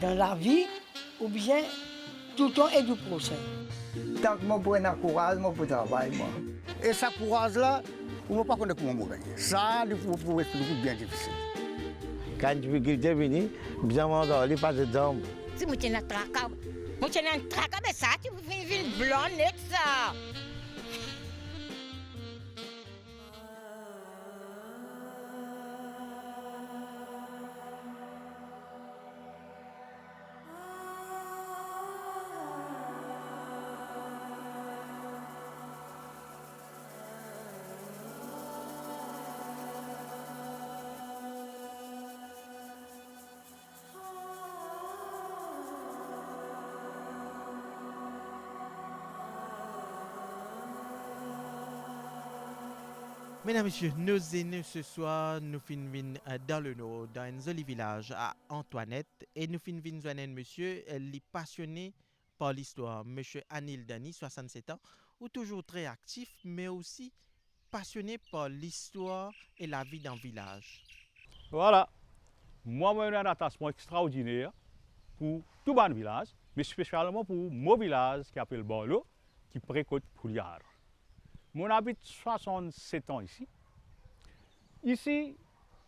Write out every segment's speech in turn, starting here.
dans la vie ou bien tout le temps et du prochain. Tant que je prends un courage, je peux travailler. Et ce courage-là, on ne peut pas connaître comment gagner. Ça, il faut expliquer bien difficile. Quand la difficulté vient, bien manger, il passe dedans. Si je tiens un tracas, mais ça, tu fais une blonde avec ça. Mesdames, Messieurs, nos aînés ce soir, nous finissons dans le nord, dans un joli village à Antoinette, et nous finissons un monsieur, il est passionné par l'histoire. Monsieur Anil Dani, 67 ans, ou toujours très actif, mais aussi passionné par l'histoire et la vie dans le village. Voilà, moi, j'ai un attachement extraordinaire pour tout le village, mais spécialement pour mon village qui s'appelle Borlo, qui précote Pouliard. Mon habite 67 ans ici. Ici,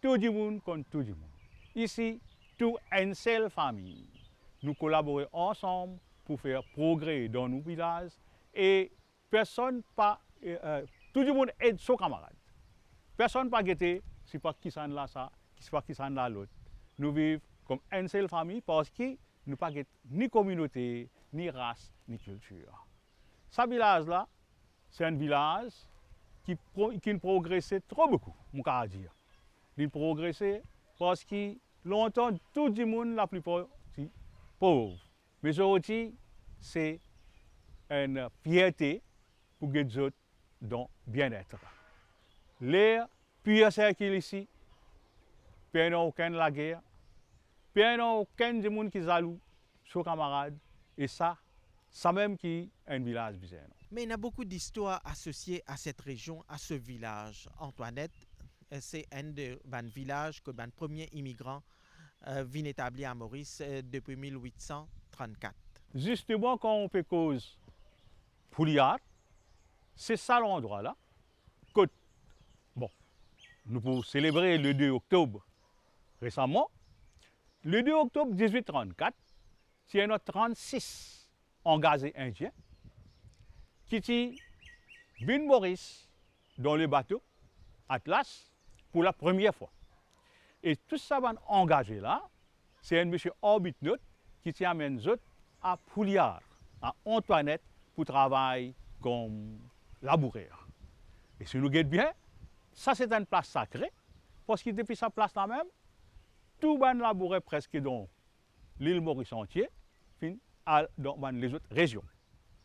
tout le monde contre tout le monde. Ici, tout une seule famille. Nous collaborons ensemble pour faire progrès dans nos villages et personne pas, tout le monde aide son camarade. Personne pas guetté, c'est pas qui s'en là ça, c'est pas qui s'en là l'autre. Nous vivons comme une seule famille parce que nous pas ni communauté, ni race, ni culture. Ce village-là, c'est un village qui progressait trop beaucoup, mon cas dire. Il progressait parce que longtemps, tout le monde, la plupart, c'est pauvre. Mais aujourd'hui, c'est une fierté pour les autres dans le bien-être. L'air pur circule ici, il n'y a aucun la guerre, il n'y a aucun monde qui est jaloux sur camarade. Et ça même qui est un village bizarre. Mais il y a beaucoup d'histoires associées à cette région, à ce village. Antoinette, c'est un des villages que les premiers immigrants viennent établir à Maurice depuis 1834. Justement, quand on fait cause Pouliard, c'est ça l'endroit-là. Bon, nous pouvons célébrer le 2 octobre récemment. Le 2 octobre 1834, il y a 36 engagés indiens qui sont venus Maurice dans le bateau Atlas pour la première fois. Et tout ça va engagé là, c'est un monsieur Arbitnote qui amène eux à Pouliard, à Antoinette, pour travailler comme laboureur. Et si nous regardons bien, ça c'est une place sacrée, parce que depuis sa place là même, tout le laboureur presque dans l'île Maurice entière, dans les autres régions.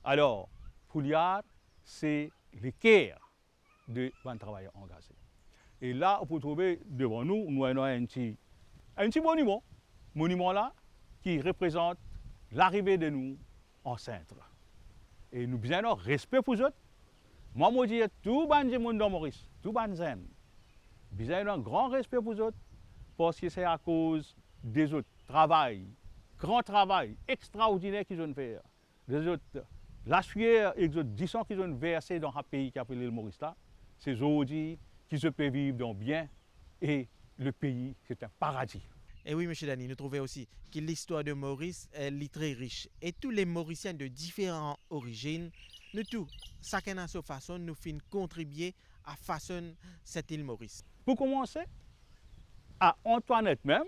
Alors, Pouliard, c'est le cœur de travailleurs engagés. Et là, on peut trouver devant nous, nous avons un petit monument là, qui représente l'arrivée de nous en centre. Et nous avons un respect pour eux. Moi, je dis tout le monde dans Maurice, tout le monde, nous avons un grand respect pour eux, parce que c'est à cause des autres grand travail extraordinaire qu'ils ont fait. Les autres, la sueur et les autres 10 ans qu'ils ont versé dans un pays qui s'appelle l'île Maurice là, c'est aujourd'hui qu'ils se peuvent vivre dans bien et le pays, c'est un paradis. Et oui, M. Dani, nous trouvons aussi que l'histoire de Maurice est très riche. Et tous les Mauriciens de différentes origines, nous tous, chacun à sa façon, nous finissons contribuer à façonner cette île Maurice. Pour commencer, à Antoinette même,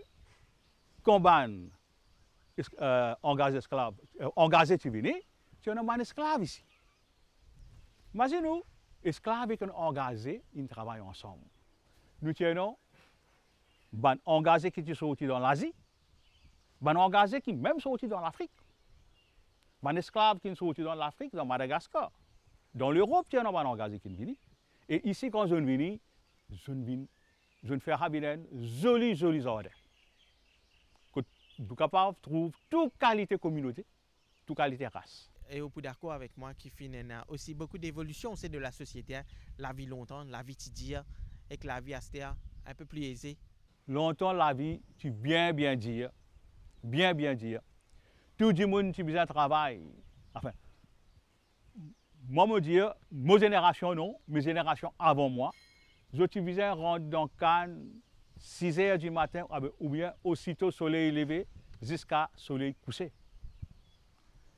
combat engagé tu viens, tu as un esclave ici. Imaginez-nous, esclaves et engagés, ils travaillent ensemble. Nous tenons des engagés qui sont sortis dans l'Asie, des engagés qui sont même sortis dans l'Afrique, des esclaves qui sont sortis dans l'Afrique, dans Madagascar. Dans l'Europe, il y a des engagés qui viennent. Et ici, quand je viens, je fais un joli ordre. Nous capable de trouver toute qualité communauté, toute qualité race. Et vous êtes d'accord avec moi qu'il y a aussi beaucoup d'évolution au sein de la société, la vie longtemps, la vie quotidienne, et que la vie est un peu plus aisée. Longtemps, la vie, tu bien dire, bien dire. Tout le monde qui besoin de travail. Enfin, moi, me dire, ma génération non, mes générations avant moi, je suis besoin de rentrer dans Cannes 6 h du matin, ou bien aussitôt soleil levé jusqu'à soleil couché.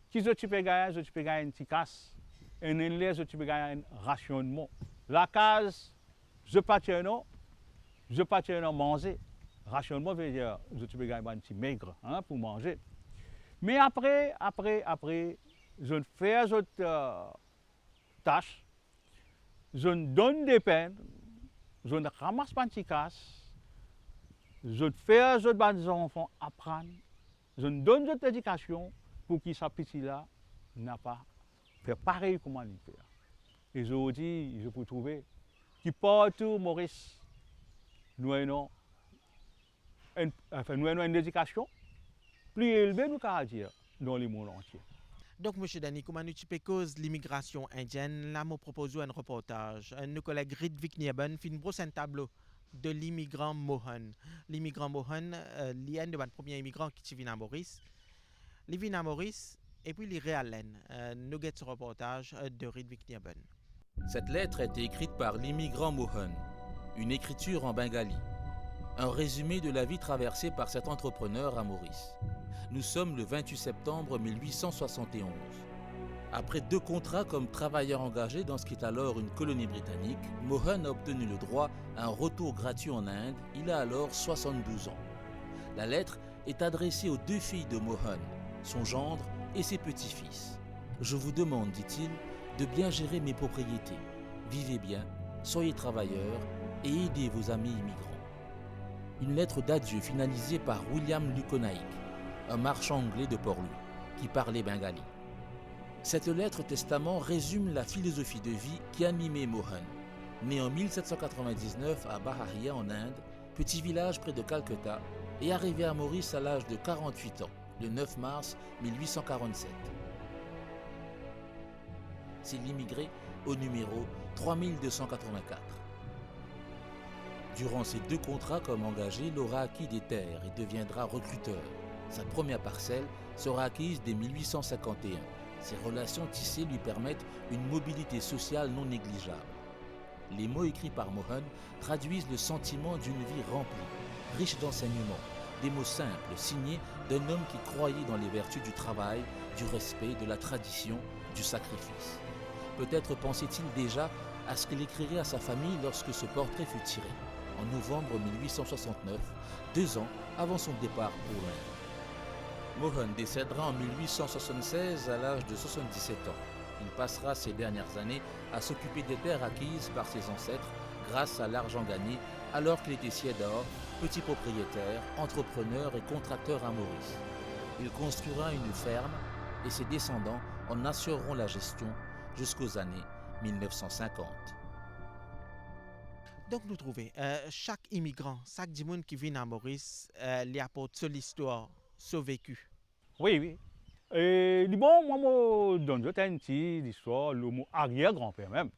Si je peux gagner une petite casse. Et je peux gagner un rationnement. La case, je ne pas manger. Rationnement veut dire je peux gagner un petit maigre pour manger. Mais après, je fais d'autres tâches, je donne des peines, je ne ramasse pas de petite casse, je fais d'autres enfants apprendre, je donne d'autres éducation pour qu'ils soient petits là, n'a pas fait pareil comme on fait. Et je dis, je peux trouver qui partout, Maurice, nous avons une éducation plus élevée, nous qu'à dire, dans le monde entier. Donc, M. Dani, comment nous tu peux cause l'immigration indienne? Là, nous proposons un reportage. Nos collègues Ridvik Nieben fait une brosse un tableau de l'immigrant Mohan. L'immigrant Mohan, il est un des premiers immigrants qui vient à Maurice. Il vient à Maurice et puis il réalène. Nous avons ce reportage de Ridvik Nieben. Cette lettre a été écrite par l'immigrant Mohan, une écriture en bengali. Un résumé de la vie traversée par cet entrepreneur à Maurice. Nous sommes le 28 septembre 1871. Après 2 contrats comme travailleur engagé dans ce qui est alors une colonie britannique, Mohan a obtenu le droit à un retour gratuit en Inde. Il a alors 72 ans. La lettre est adressée aux 2 filles de Mohan, son gendre et ses petits-fils. Je vous demande, dit-il, de bien gérer mes propriétés. Vivez bien, soyez travailleurs et aidez vos amis immigrants. Une lettre d'adieu finalisée par William Lukonaik, un marchand anglais de Port-Louis, qui parlait bengali. Cette lettre testament résume la philosophie de vie qui animait Mohan. Né en 1799 à Baharia en Inde, petit village près de Calcutta, et arrivé à Maurice à l'âge de 48 ans, le 9 mars 1847. C'est l'immigré au numéro 3284. Durant ces 2 contrats comme engagé, il aura acquis des terres et deviendra recruteur. Sa première parcelle sera acquise dès 1851. Ses relations tissées lui permettent une mobilité sociale non négligeable. Les mots écrits par Mohan traduisent le sentiment d'une vie remplie, riche d'enseignements, des mots simples signés d'un homme qui croyait dans les vertus du travail, du respect, de la tradition, du sacrifice. Peut-être pensait-il déjà à ce qu'il écrirait à sa famille lorsque ce portrait fut tiré, en novembre 1869, 2 ans avant son départ pour l'Inde. Mohan décédera en 1876 à l'âge de 77 ans. Il passera ses dernières années à s'occuper des terres acquises par ses ancêtres grâce à l'argent gagné alors qu'il était siédor, petit propriétaire, entrepreneur et contracteur à Maurice. Il construira une ferme et ses descendants en assureront la gestion jusqu'aux années 1950. Donc, nous trouvons, chaque immigrant, chaque monde qui vient à Maurice, il apporte son histoire, son vécu. Oui. Et bon, moi, je donne une petite histoire, le mot arrière-grand-père même.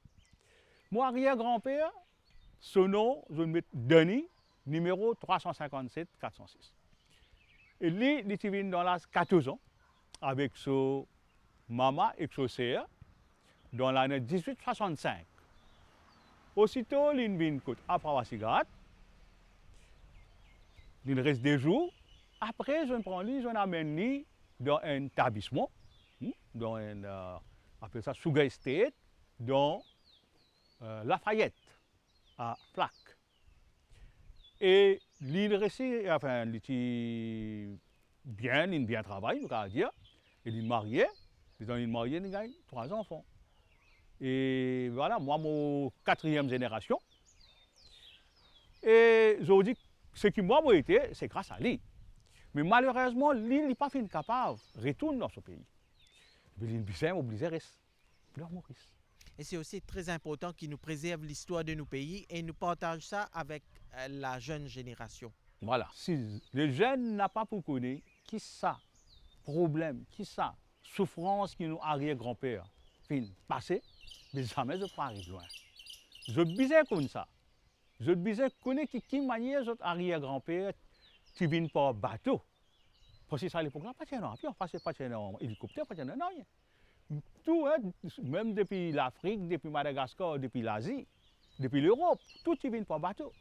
Mon arrière-grand-père, son nom, je le mets Denis, numéro 357-406. Et lui, il est venu dans l'âge 14 ans, avec son maman et son sœur, dans l'année 1865. Aussitôt, il vient après la cigarette. Il reste des jours. Après, je prends lui, je l'amène lui dans un établissement, dans un, appelle ça Sugar Estate, dans Lafayette, à Plaque. Et il reste, enfin, il bien travaillé, on va dire. Il est marié, il a 3 enfants. Et voilà, moi, mon 4e génération. Et je vous dis, ce qui moi été, c'est grâce à lui. Mais malheureusement, lui, il n'est pas fait capable de retourner dans ce pays. Il est obligé de rester à Maurice. Et c'est aussi très important qu'il nous préserve l'histoire de nos pays et nous partage ça avec la jeune génération. Voilà. Si les jeunes n'ont pas pour connaître qui ça, problème, qui ça, souffrance qui nous arrière-grand-père fin passé, mais jamais je ne peux arriver loin. Je disais comme ça. Je disais connaître qui manière notre arrière-grand-père qui vient par bateau. Parce que ça, à l'époque-là, pas de avion, pas de hélicoptère, pas de rien. Tout, hein, même depuis l'Afrique, depuis Madagascar, depuis l'Asie, depuis l'Europe, tout est venu par bateau.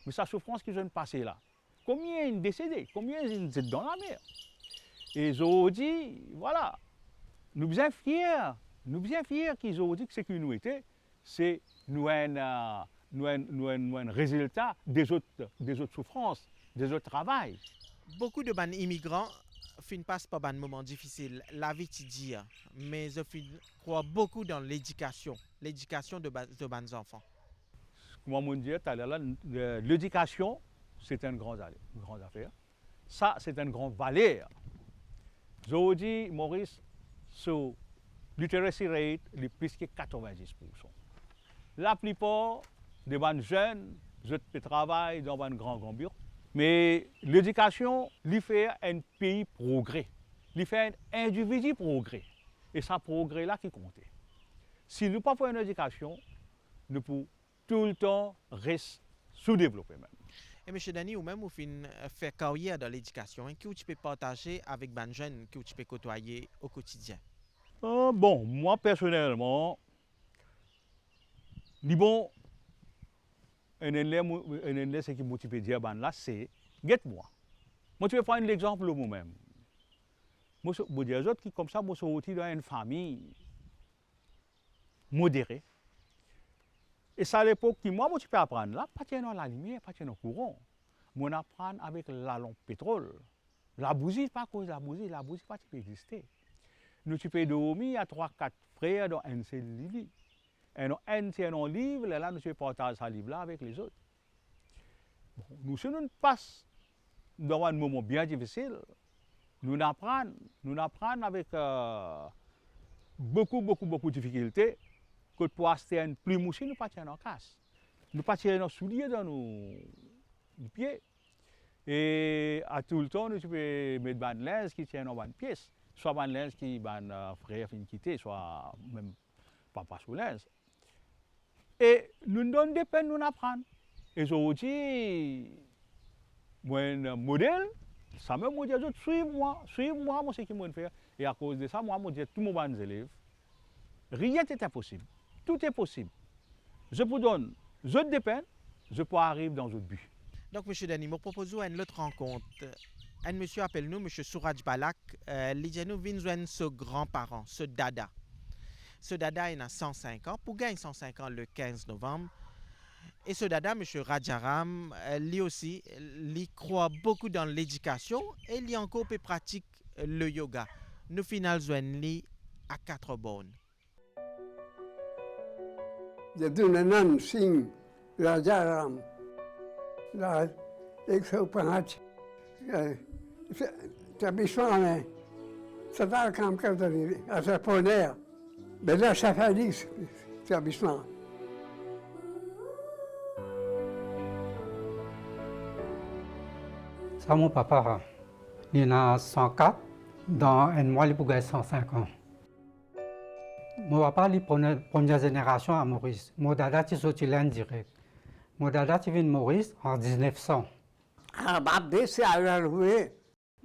Mais sa souffrance qu'ils ont passée là, combien ils sont décédés, combien ils sont dans la mer. Et ils ont dit, voilà, nous sommes fiers qu'ils ont dit que ce que nous étions, c'est nous un résultat des autres souffrances, des autres travails. Beaucoup de ban immigrants passent par un moment difficile, la vie tu dis, mais je crois beaucoup dans l'éducation de ban enfants. Comme on dit tout à l'heure, l'éducation, c'est une grande affaire. Ça, c'est une grande valeur. Je dis, Maurice, sur literacy rate, il est plus que 90%. La plupart des jeunes, je travaille dans un grand bureau. Mais l'éducation, lui fait un pays progrès. Il fait un individu progrès. Et c'est ce progrès-là qui compte. Si nous n'avons pas une éducation, nous pouvons tout le temps rester sous-développés même. Et M. Dani, ou même vous fait carrière dans l'éducation, que tu peux partager avec les jeunes que tu peux côtoyer au quotidien? Bon, moi personnellement, bon, ce qui motive dire là, c'est guette-moi. Moi, tu peux prendre l'exemple de moi-même. Moi, je dis aux autres qui, comme ça, moi, je suis dans une famille modérée. Et ça, à l'époque, moi, tu peux apprendre là, pas dans la lumière, pas dans le courant. Moi, on apprend avec la lampe pétrole. La bougie, pas à cause de la bougie pas peut exister. Nous, tu peux dormir à 3-4 frères dans un seul lit. Et dans un seul livre, là, nous, tu peux partager ce livre-là avec les autres. Bon, nous, si nous passons dans un moment bien difficile, nous apprenons avec beaucoup de difficultés que pour acheter une plume aussi, nous pas tirer en casse. Nous pas tirer nos souliers dans nos pieds. Et à tout le temps, nous pouvons mettre une linge qui tient dans une pièce. Soit une linge qui est frère fin quitté, soit même papa sous linge. Et nous donnons des peines, nous apprenons. Et aujourd'hui, moi, un modèle, ça me dit, suivez-moi, moi, ce qu'il faut faire. Et à cause de ça, moi, je dis à tous mes élèves, rien n'est impossible. Tout est possible. Je vous donne des peines, je peux arriver dans un but. Donc, M. Dani, je propose une autre rencontre. Un monsieur appelle nous, M. Souraj Balak, il dit nous venons ce grand-parent, ce dada. Ce dada, il a 105 ans. Pour gagner 105 ans le 15 novembre. Et ce dada, M. Rajaram, lui aussi, il croit beaucoup dans l'éducation et il encore pratique le yoga. Nous finalisons lui à 4 bornes. Je donne un nom, Singh Rajaram. Là, il faut pas établissement में 17 काम करते रहे ऐसा पौने बेजा safari établissement. Ça, mon papa, il a 104, dans un mois, il a 105 ans. Mon papa, il est première génération à Maurice. Mon dada, il sorti là direct. Mon dada, il vient de Maurice en 1900.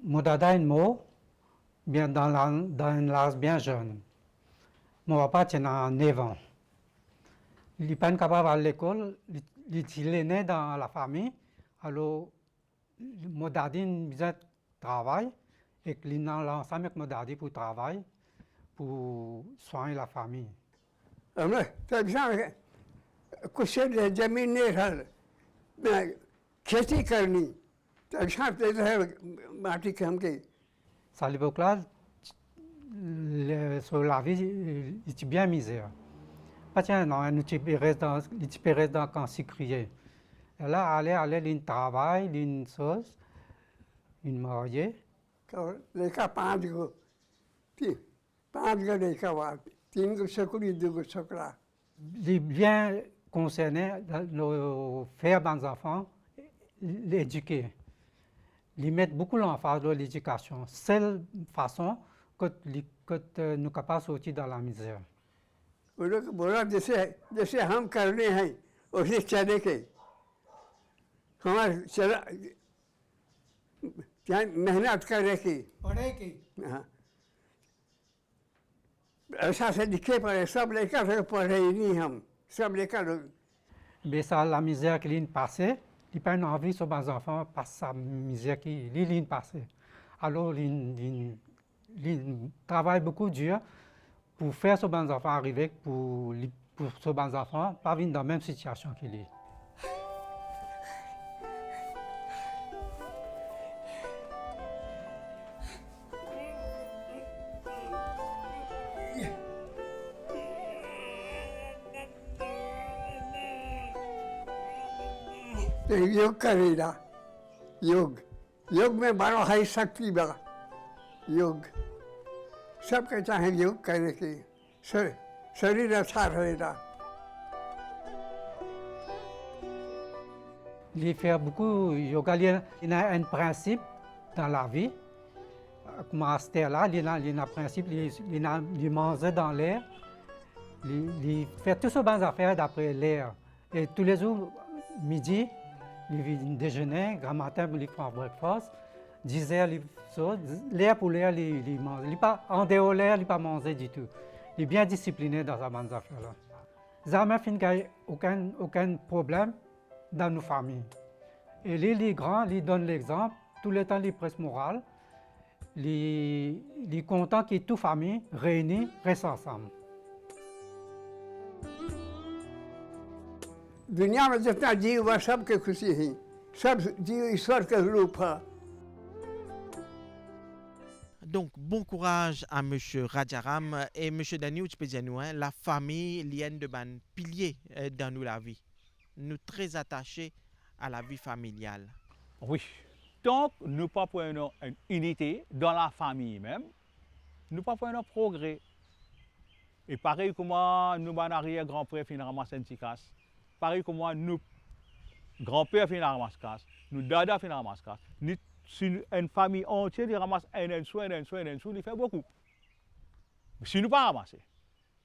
Mon dada est mort bien dans un âge bien jeune. Mon papa a 9 ans. Il n'est pas capable à l'école, il est né dans la famille. Alors, mon dada a besoin de travail et il a l'ensemble avec mon dada pour travailler, pour soigner la famille. कुछ जमीन नहीं था खेती करनी माटी के हमके À l'époque-là, sur la vie, il était bien misère. Pas tiens, non, il était resté dans le camp sucrier. Et là, aller, il travaille, il chose, il marié. Les cas पांच गो लेखा हुआ 3 गो छोकरी 2 गो छोकरा. Il est bien concerné de faire des enfants, l'éduquer. Ils mettent beaucoup l'emphase dans l'éducation. C'est la façon que nous sommes capables de sortir dans la misère. बोला जैसे हम करने हैं उसे चले के हमारे चला ત્યાં મહેનત કરે કે पढ़े की हाँ ऐसा से लिखे पड़े सब लेकर पढ़े ही नहीं हम सब लेकर Mais ça, la misère qu'il a passée, il n'a pas envie que mes enfants passent sa misère qu'il a passée. Alors, il travaille beaucoup dur pour faire que mes enfants arriver pour que mes enfants pas venir dans la même situation qu'il est. योग करेगा योग योग में बड़ा है शक्ति बड़ा योग सबके चाहे योग करने की शरीर अच्छा रहेगा Il fait beaucoup de yoga. Il a un principe dans la vie. Comme à cette là, il a un principe, il mange dans l'air. Il fait toutes ces bonnes affaires d'après l'air. Et tous les jours, midi, il déjeuner, grand matin, il fait un breakfast. 10 heures, il saute. L'air pour l'air, il mange. Il pas en dehors de l'air, il pas manger du tout. Il est bien discipliné dans sa bonne affaire là. Jamais il n'y a aucun problème dans nos familles. Et les grands, ils donnent l'exemple. Tout le temps, ils pressent morale. Ils sont contents que toute famille réunie reste ensemble. दुनिया में जितना जीव हुआ सबके खुशी ही सब जीव ईश्वर के रूप है Donc, bon courage à M. Rajaram et M. Daniel Tchpedianou. La famille, l'ien de ban pilier dans nous la vie. Nous très attachés à la vie familiale. Oui. Donc, nous pas prenons une unité dans la famille même, nous pas prenons progrès. Et pareil comme nous, mon arrière-grand-père, fin ramasse un petit casse. Pareil comme nous, grand-père, fin ramasse casse. Nous, dada, fin ramasse casse. Si une famille entière, ils ramassent un sou, ils font beaucoup. Mais si nous pas ramasser,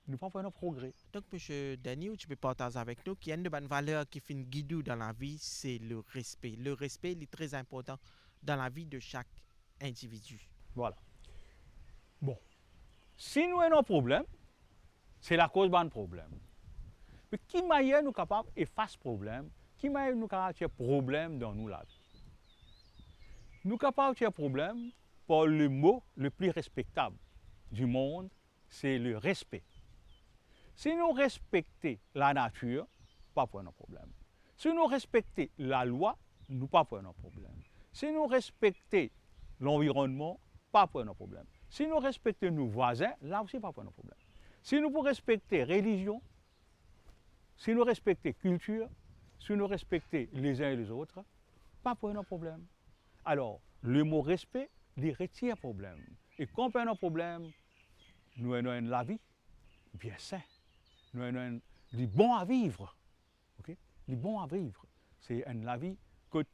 nous pas prenons progrès. Donc, M. Daniel, tu peux partager avec nous qu'il y a une bonne valeur qui fait guidou dans la vie, c'est le respect. Le respect il est très important dans la vie de chaque individu. Voilà. Bon. Si nous avons un problème, c'est la cause d'un problème. Mais qui manière nous capables d'effacer ce problème, qui manière nous capables de problème dans nous la vie. Nous capables de problème par le mot le plus respectable du monde, c'est le respect. Si nous respectons la nature, pas pour un problème. Si nous respectons la loi, nous pas pour un problème. Si nous respectons l'environnement, pas pour un problème. Si nous respectons nos voisins, là aussi pas pour un problème. Si nous respectons la religion, si nous respectons la culture, si nous respectons les uns et les autres, pas pour un problème. Alors, le mot respect, il retire problème. Et quand on a un problème, nous avons la vie bien sain. Nous avons du bon à vivre. Okay? Du bon à vivre. C'est la vie que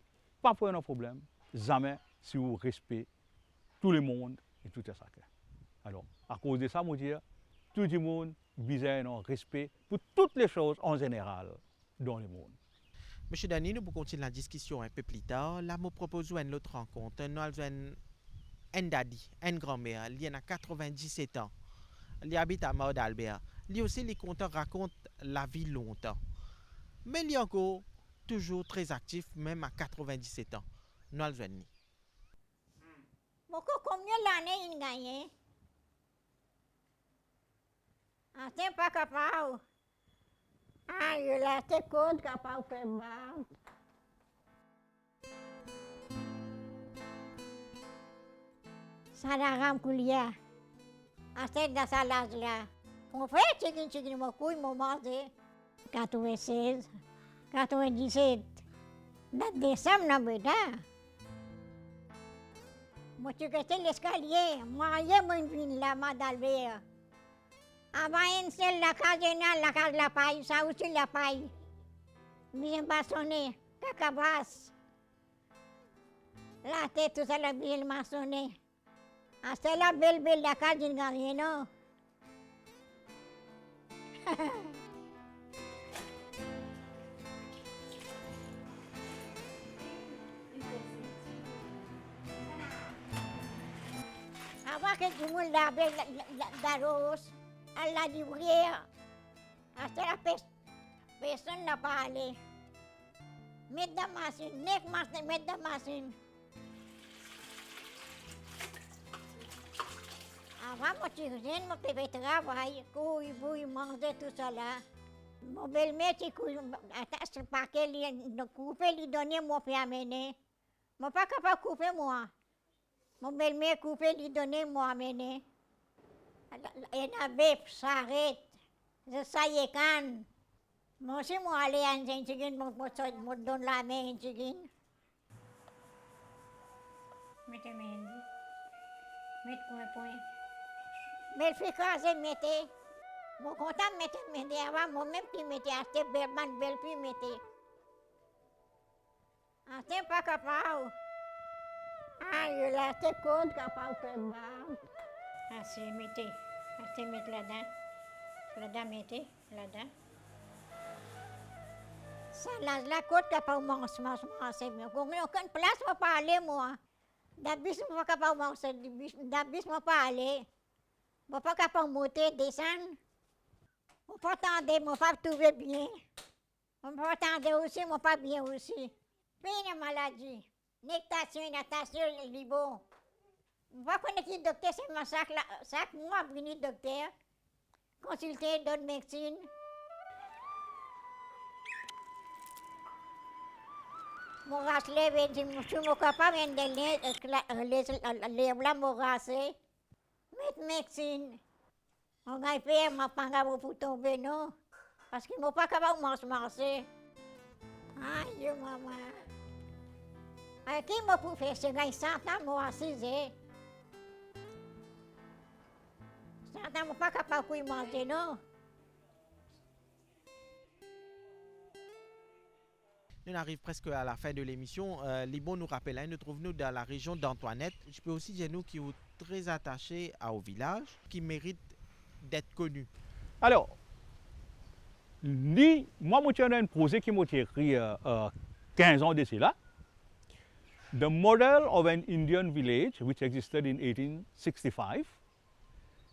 pas pour un problème. Jamais si vous respectez tout le monde et tout ça. Alors, à cause de ça, je dis, tout le monde a besoin d'un respect pour toutes les choses en général dans le monde. Monsieur Dani, nous pourrons continuer la discussion un peu plus tard. Là, nous proposons une autre rencontre. Nous avons un daddy, une grand-mère. Il a 97 ans. Il habite à Mort d'Albert. Lui aussi, les contents racontent la vie longtemps. Mais il est encore toujours très actif, même à 97 ans. Nous avons un. Combien d'années il gagne? Ah, c'est pas capable. Ah, il a été compte capable de faire mal. Ça la rame coulia. À cette de sa l'âge là. Mon frère, c'est mon couille, mon mangé. 96, 97. Dans décembre, na beda. Moi, tu restes l'escalier. Moi, il y a une ville là, Madalbert. Avant, une seule, la case de la paille, ça aussi la paille. Bien maçonné, cacabasse. La tête, tout ça, la bien maçonné. Ah, c'est la belle, la case d'une gagne, non? Avant que tout le monde lavait la rose, à la livrère, c'était la personne n'a pas allé. Mettre la machine, mettre la machine. Avant, moi, je faisais mon bébé travail, couille, bouille, manger, tout ça là. Mon belle-mère, tu couilles, attends, ce paquet, il couper, lui donner, moi, puis amener. Moi, pas capable de couper, moi. Mon belle-mère couper, lui donner, moi, amener. Il avait, s'arrête. Ça y est, quand. Moi aussi, moi, aller à un tigine, moi, donne la main à un tigine. Mettez mes mettez point. Mais le fait caser, mettez. Mon content, mettez avant, moi-même qui mettez, acheter belle puis mettez. Acheter pas capable. Ah, il a acheté compte capable de faire. Assez, mettez. Assez, mettez là-dedans. Là-dedans, mettez. Là-dedans. Ça, la côte capable de manger, mais aucune place pour pas aller, moi. D'abus, je ne suis pas capable de manger. D'abus, je ne peux pas aller. Je ne suis pas capable de monter, descendre. Je ne peux pas attendre, je ne peux pas trouver bien. Je ne peux pas attendre aussi, je ne peux pas bien aussi. Puis une maladie. Natation, libo. Je ne peux pas connaître le docteur, c'est ma sac là. Chaque mois, je viens le docteur. Consulter d'autres médecines. Mon race lève, je suis capable de les blancs m'ont rassé. Mettre médecine. On a fait ma panga pour tomber, non? Parce qu'ils ne m'ont pas capable de marcher. Aïe, maman. Qui m'a pour faire ce gars, 100 ans, moi, assisé. 100 ans, je ne suis pas capable de manger, non? On arrive presque à la fin de l'émission. Libon nous rappelle, nous trouvons-nous dans la région d'Antoinette. Je peux aussi dire nous qui sommes très attachés au village, qui mérite d'être connu. Alors, moi, j'ai un projet qui m'a écrit 15 ans de cela. The model of an Indian village, which existed in 1865,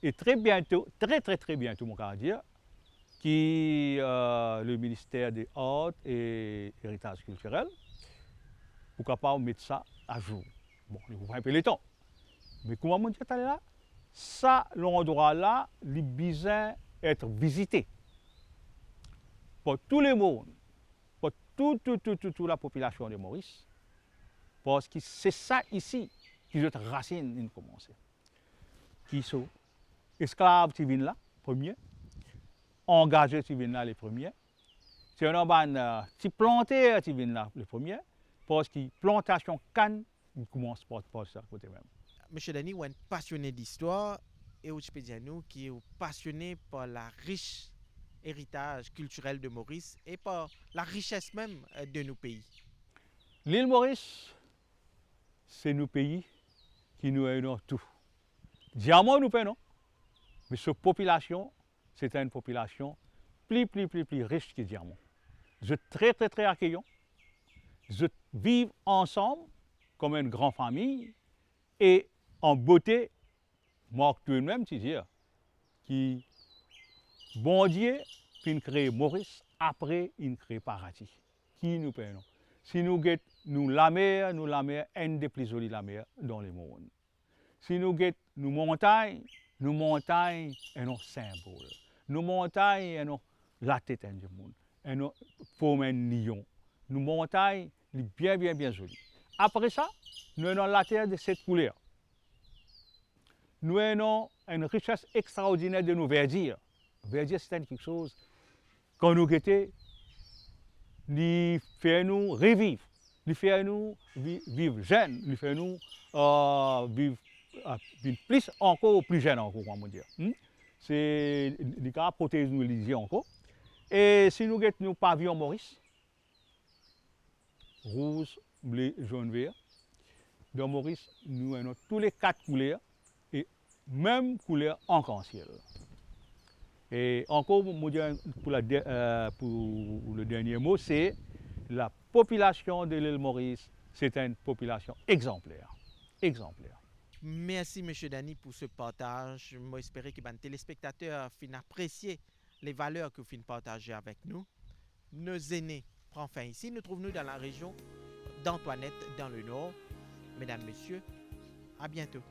et très bientôt, très bientôt, mon cas dire, qui le ministère des Arts et Héritage culturel, pour capable mettre ça à jour. Bon, il faut un peu le temps. Mais comment on dit là? Ça, l'endroit là, il a besoin d'être visité pour tout le monde, pour toute la population de Maurice. Parce que c'est ça ici qui est racine de commencer. Qui sont esclaves qui viennent là, premier. Engagés qui viennent là, les premiers. C'est un ban qui planté qui viennent là, les premiers. Parce que plantation canne, il commence par ça côté même. Monsieur Denis, vous êtes passionné d'histoire et vous peux dire nous qui est passionné par la riche héritage culturel de Maurice et par la richesse même de nos pays. L'île Maurice, c'est nos pays qui nous aident tout. Diamant nous payons, mais cette population, c'est une population plus riche que Diamant. Ils sont très accueillants. Ils vivent ensemble comme une grande famille et en beauté, moi toi-même, tu dis, qui bon Dieu, puis crée Maurice, après il crée paradis. Qui nous payons? Si nous guettons, nous la mer, une des plus jolies la mer dans le monde. Si nous guettons, nous montagnes est un symbole. Nos montagnes sont la tête du monde. Nous formons un lion. Nos montagnes sont bien jolies. Après ça, nous avons la terre de cette couleur. Nous avons une richesse extraordinaire de nos verdures. Verdure, c'est quelque chose, quand nous guettons, il fait nous revivre. Il fait nous vivre jeunes. Il fait nous vivre encore plus jeunes, comment dire. C'est le cas protéger nous les encore. Et si nous guettons nos pavillons Maurice, rouge, bleu, jaune, vert, dans Maurice, nous avons tous les 4 couleurs et même couleur arc-en-ciel. Et encore, pour le dernier mot, c'est la population de l'île Maurice, c'est une population exemplaire. Merci, M. Dani, pour ce partage. J'espère que les téléspectateurs fin apprécier les valeurs que vous fin partager avec nous. Nos aînés prend fin ici. Nous trouvons-nous dans la région d'Antoinette, dans le Nord. Mesdames, Messieurs, à bientôt.